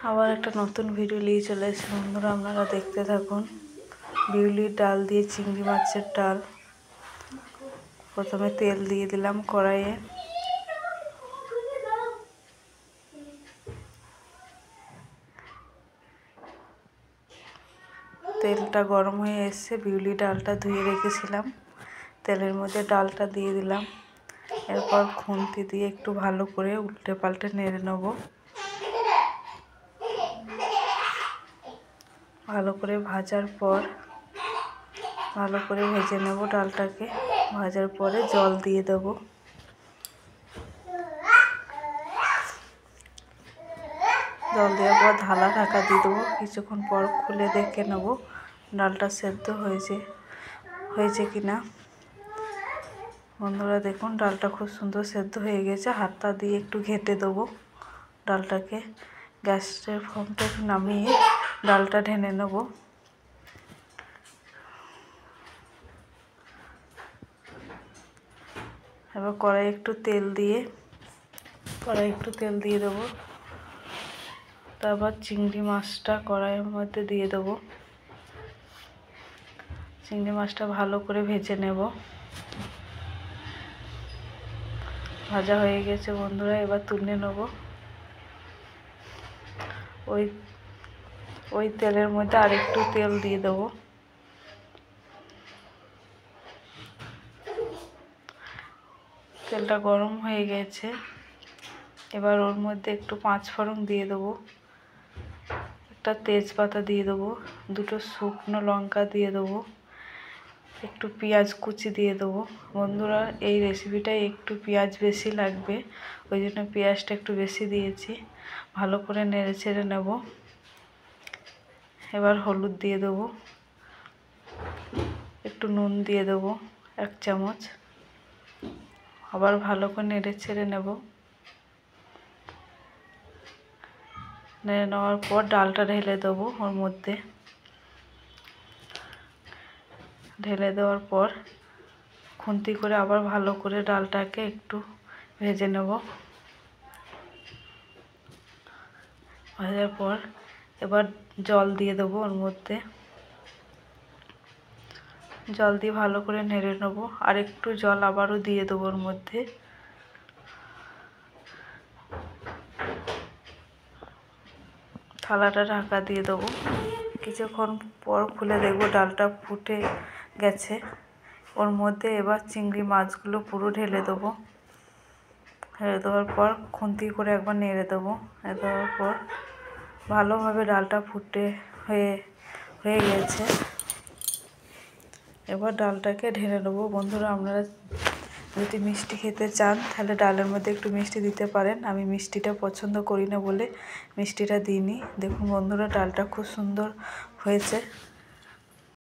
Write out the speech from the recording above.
আবার একটা নতুন ভিডিও নিয়ে চলে এসেছি বন্ধুরা, আপনারা দেখতে থাকুন। বিউলির ডাল দিয়ে চিংড়ি মাছের ডাল। প্রথমে তেল দিয়ে দিলাম কড়াইয়ে। তেলটা গরম হয়ে এসছে, বিউলি ডালটা ধুয়ে রেখেছিলাম তেলের মধ্যে ডালটা দিয়ে দিলাম। এরপর খুন্তি দিয়ে একটু ভালো করে উল্টে পাল্টে নেড়ে নেব। ভালো করে ভাজার পর ভালো করে ভেজে নেব ডালটাকে। ভাজার পরে জল দিয়ে দেব। জল দেওয়ার পর ঢালা ঢাকা দিয়ে দেবো। কিছুক্ষণ পর খুলে দেখে নেব ডালটা সেদ্ধ হয়েছে কিনা। বন্ধুরা দেখুন, ডালটা খুব সুন্দর সেদ্ধ হয়ে গেছে। হাতটা দিয়ে একটু ঘেঁটে দেবো ডালটাকে। গ্যাসের ফ্লেমটা একটু নামিয়ে ডালটা ঢেলে নেব। এবার কড়াইয়ে একটু তেল দিয়ে দেবো। তারপর চিংড়ি মাছটা কড়াইয়ের মধ্যে দিয়ে দেবো। চিংড়ি মাছটা ভালো করে ভেজে নেব। ভাজা হয়ে গেছে বন্ধুরা, এবার তুলে নেব। ওই তেলের মধ্যে আরেকটু তেল দিয়ে দেবো। তেলটা গরম হয়ে গেছে, এবার ওর মধ্যে একটু 5 ফোড়ন দিয়ে দেবো, একটা তেজপাতা দিয়ে দেবো, 2টো শুকনো লঙ্কা দিয়ে দেবো, একটু পেঁয়াজ কুচি দিয়ে দেবো। বন্ধুরা এই রেসিপিটায় একটু পেঁয়াজ বেশি লাগবে, ওই জন্য পেঁয়াজটা একটু বেশি দিয়েছি। ভালো করে নেড়ে ছেড়ে নেব। এবার হলুদ দিয়ে দেবো, একটু নুন দিয়ে দেবো 1 চামচ। আবার ভালো করে নেড়ে ছেড়ে নেব। নেড়ে নেওয়ার পর ডালটা ঢেলে দেবো ওর মধ্যে। ঢেলে দেওয়ার পর খুন্তি করে আবার ভালো করে ডালটাকে একটু ভেজে নেব। ভাজার পর এবার জল দিয়ে দেবো ওর মধ্যে। জল দিয়ে ভালো করে নেড়ে নেব। আর একটু জল আবারও দিয়ে দেবো ওর মধ্যে। থালাটা ঢাকা দিয়ে দেবো। কিছুক্ষণ পর খুলে দেখব ডালটা ফুটে গেছে। ওর মধ্যে এবার চিংড়ি মাছগুলো পুরো ঢেলে দেবো। ঢেলে দেওয়ার পর খুন্তি করে একবার নেড়ে দেবো। নেড়ে দেওয়ার পর ভালোভাবে ডালটা ফুটে হয়ে গেছে। এবার ডালটাকে ঢেলে নেবো। বন্ধুরা আপনারা যদি মিষ্টি খেতে চান তাহলে ডালের মধ্যে একটু মিষ্টি দিতে পারেন। আমি মিষ্টিটা পছন্দ করি না বলে মিষ্টিটা দিইনি। দেখুন বন্ধুরা, ডালটা খুব সুন্দর হয়েছে।